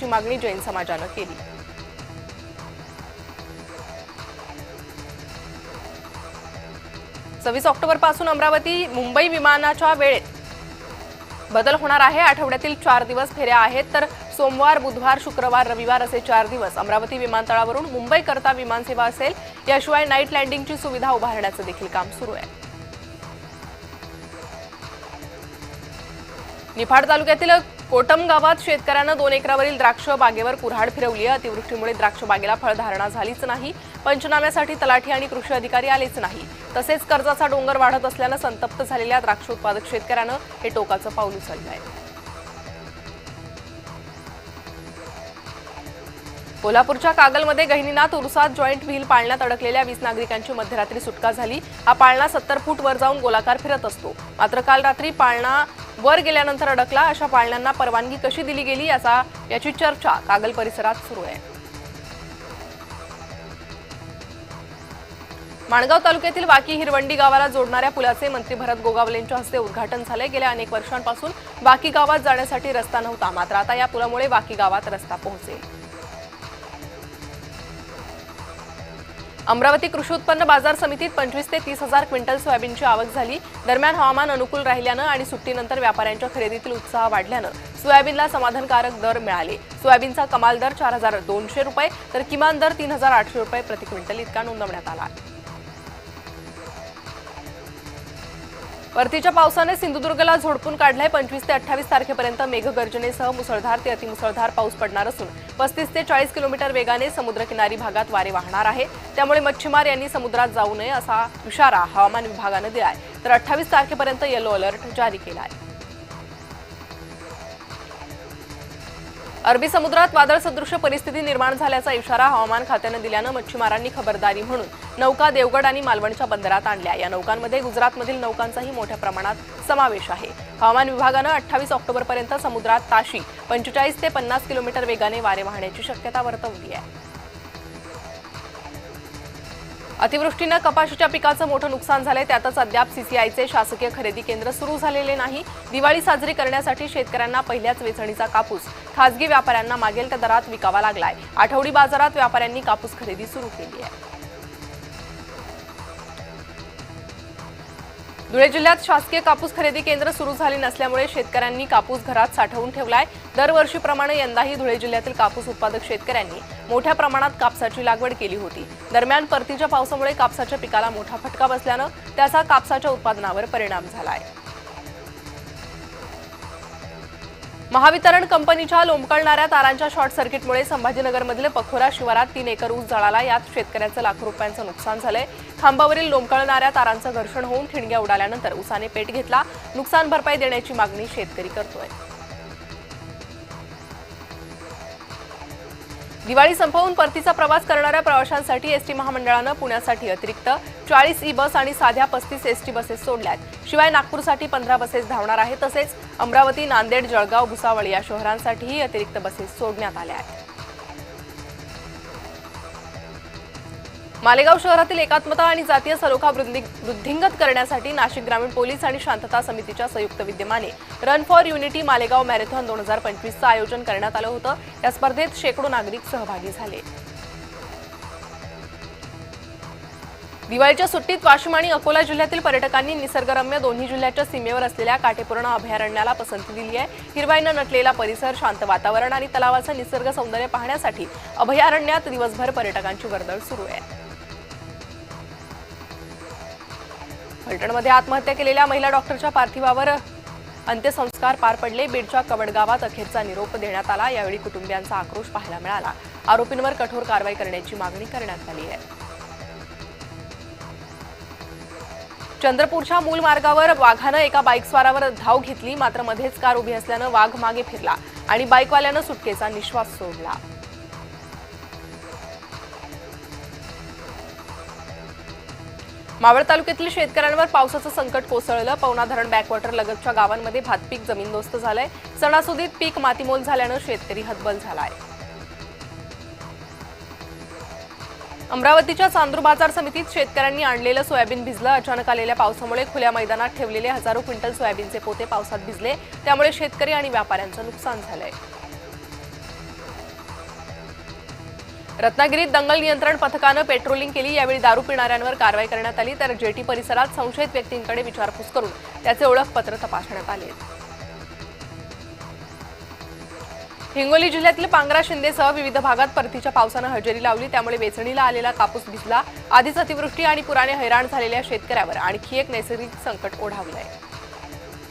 देण्याची मागणी जैन समाजानं केली। 26 ऑक्टोबरपासून अमरावती मुंबई विमानाच्या वेळेत बदल होणार आहे। आठवड्यातील 4 दिवस फेऱ्या आहेत, तर सोमवार, बुधवार, शुक्रवार, रविवार असे 4 दिवस अमरावती विमानतळावरून मुंबईकरता विमानसेवा असेल। याशिवाय नाईट लँडिंगची सुविधा उभारण्याचं देखील काम सुरू आहे। निफाड तालुक्यातील कोटम गावात शेतकऱ्यानं 2 एकरावरील द्राक्ष बागेवर कुऱ्हाड फिरवली आहे। अतिवृष्टीमुळे द्राक्ष बागेला फळधारणा झालीच नाही। पंचनाम्यासाठी तलाठी आणि कृषी अधिकारी आलेच नाही। तसेच कर्जाचा डोंगर वाढत असल्यानं संतप्त झालेल्या द्राक्ष उत्पादक शेतकऱ्यानं हे टोकाचं पाऊल उचललं आहे। कोल्हापूरच्या कागलमध्ये गहिनीनाथ उरुसात जॉईंट व्हील पाळण्यात अडकलेल्या 20 नागरिकांची मध्यरात्री सुटका झाली। हा पाळणा 70 फूट वर जाऊन गोलाकार फिरत असतो, मात्र काल रात्री पाळणा वर गेल्यानंतर अडकला। अशा पाळण्यांना परवानगी कशी दिली गेली याची चर्चा कागल परिसरात सुरू आहे। माणगाव तालुक्यातील वाकी हिरवंडी गावाला जोडणाऱ्या पुलाचे मंत्री भरत गोगावलेंच्या हस्ते उद्घाटन झाले। गेल्या अनेक वर्षांपासून वाकी गावात जाण्यासाठी रस्ता नव्हता, मात्र आता या पुलामुळे वाकी गावात रस्ता पोहोचेल। अमरावती कृषी उत्पन्न बाजार समितीत 25 ते 30 हजार क्विंटल सोयाबीनची आवक झाली। दरम्यान हवामान अनुकूल राहिल्यानं आणि सुट्टीनंतर व्यापाऱ्यांच्या खरेदीतील उत्साह वाढल्यानं सोयाबीनला समाधानकारक दर मिळाले। सोयाबीनचा कमाल दर 4200 रुपये तर किमान दर 3800 रुपये प्रति क्विंटल इतका नोंदवण्यात आला। परतीच्या पावसाने सिंधुदुर्गला झोडपून काढलाय। 25 ते 28 तारखेपर्यंत मेघगर्जनेसह मुसळधार ते अतिमुसळधार पाऊस पडणार असून 35 ते 40 किलोमीटर वेगाने समुद्रकिनारी भागात वारे वाहणार आहे। त्यामुळे मच्छीमार यांनी समुद्रात जाऊ नये असा इशारा हवामान विभागानं दिलाय, तर 28 तारखेपर्यंत येलो अलर्ट जारी केलाय। अरबी समुद्रात वादळसदृश परिस्थिती निर्माण झाल्याचा इशारा हवामान खात्यानं दिल्यानं मच्छीमारांनी खबरदारी म्हणून नौका देवगड आणि मालवणच्या बंदरात आणल्या। या नौकांमध्ये गुजरातमधील नौकांचाही मोठ्या प्रमाणात समावेश आहे। हवामान विभागानं 28 ऑक्टोबरपर्यंत समुद्रात ताशी 45 ते 50 किलोमीटर वेगाने वारे वाहण्याची शक्यता वर्तवली आहे। अतिवृष्टीनं कपाशीच्या पिकाचं मोठं नुकसान झालंय, त्यातच अद्याप सीसीआयचे शासकीय खरेदी केंद्र सुरू झालेले नाही। दिवाळी साजरी करण्यासाठी शेतकऱ्यांना पहिल्याच वेचणीचा कापूस खासगी व्यापाऱ्यांना मागेल त्या दरात विकावा लागलाय। आठवडी बाजारात व्यापाऱ्यांनी कापूस खरेदी सुरू केली आहे। धुळे जिल्ह्यात शासकीय कापूस खरेदी केंद्र सुरू झाली नसल्यामुळे शेतकऱ्यांनी कापूस घरात साठवून ठेवलाय। दरवर्षीप्रमाणे यंदाही धुळे जिल्ह्यातील कापूस उत्पादक शेतकऱ्यांनी मोठ्या प्रमाणात कापसाची लागवड केली होती। दरम्यान परतीच्या पावसामुळे कापसाच्या पिकाला मोठा फटका बसल्यानं त्याचा कापसाच्या उत्पादनावर परिणाम झालाय। महावितरण कंपनीच्या लोंबकळणाऱ्या तारांच्या शॉर्ट सर्किटमुळे संभाजीनगरमधील पखोरा शिवारात 3 एकर ऊस जळाला। यात शेतकऱ्याचं लाखो रुपयांचं नुकसान झालंय। खांबावरील लोंबकळणाऱ्या तारांचं घर्षण होऊन ठिणग्या उडाल्यानंतर ऊसाने पेट घेतला। नुकसान भरपाई देण्याची मागणी शेतकरी करतोय। दिवाळी संपवून परतीचा प्रवास करणाऱ्या प्रवाशांसाठी एसटी महामंडळानं पुण्यासाठी अतिरिक्त 40 ई बस आणि साध्या 35 एसटी बसेस सोडल्यात। शिवाय नागपूरसाठी 15 बसेस धावणार आहेत। तसेच अमरावती, नांदेड, जळगाव, भुसावळ या शहरांसाठीही अतिरिक्त बसेस सोडण्यात आल्या आहेत। मालेगाव शहरातील एकात्मता आणि जातीय सलोखा वृद्धिंगत करण्यासाठी नाशिक ग्रामीण पोलीस आणि शांतता समितीच्या संयुक्त विद्यमाने run for unity Malegaon marathon 2025चं आयोजन करण्यात आलं होतं। या स्पर्धेत शेकडो नागरिक सहभागी झाले। दिवाळीच्या सुट्टीत वाशिम आणि अकोला जिल्ह्यातील पर्यटकांनी निसर्गरम्य दोन्ही जिल्ह्याच्या सीमेवर असलेल्या काटेपूर्ण अभयारण्याला पसंती दिली आहे। हिरवाईनं नटलेला परिसर, शांत वातावरण आणि तलावाचं निसर्ग सौंदर्य पाहण्यासाठी अभयारण्यात दिवसभर पर्यटकांची वर्दळ सुरू आहे। फलटणमध्ये आत्महत्या केलेल्या महिला डॉक्टरच्या पार्थिवावर अंत्यसंस्कार पार पडले। बीडच्या कवड गावात अखेरचा निरोप देण्यात आला। यावेळी कुटुंबियांचा आक्रोश पाहायला मिळाला। आरोपींवर कठोर कारवाई करण्याची मागणी करण्यात आली आहे। चंद्रपूरच्या मूल मार्गावर वाघानं एका बाईकस्वारावर धाव घेतली, मात्र मध्येच कार उभी असल्यानं वाघ मागे फिरला आणि बाईकवाल्यानं सुटकेचा निश्वास सोडला। मावळ तालुक्यातील शेतकऱ्यांवर पावसाचं संकट कोसळलं। पवना धरण बॅकवॉटर लगतच्या गावांमध्ये भातपीक जमीनदोस्त झालंय। सणासुदीत पीक मातीमोल झाल्यानं शेतकरी हतबल झालाय। अमरावतीच्या चांदूर बाजार समितीत शेतकऱ्यांनी आणलेलं सोयाबीन भिजलं। अचानक आलेल्या पावसामुळे खुल्या मैदानात ठेवलेले हजारो क्विंटल सोयाबीनचे पोते पावसात भिजले, त्यामुळे शेतकरी आणि व्यापाऱ्यांचं नुकसान झालंय। रत्नागिरीत दंगल नियंत्रण पथकानं पेट्रोलिंग केली। यावेळी दारू पिणाऱ्यांवर कारवाई करण्यात आली, तर जेटी परिसरात संशयित व्यक्तींकडे विचारपूस करून त्याचे ओळखपत्र तपासण्यात आले। हिंगोली जिल्ह्यातील पांगरा शिंदेसह विविध भागात परतीच्या पावसानं हजेरी लावली, त्यामुळे वेचणीला आलेला कापूस भिजला। आधीच अतिवृष्टी आणि पुराने हैराण झालेल्या शेतकऱ्यावर आणखी एक नैसर्गिक संकट ओढावलंय।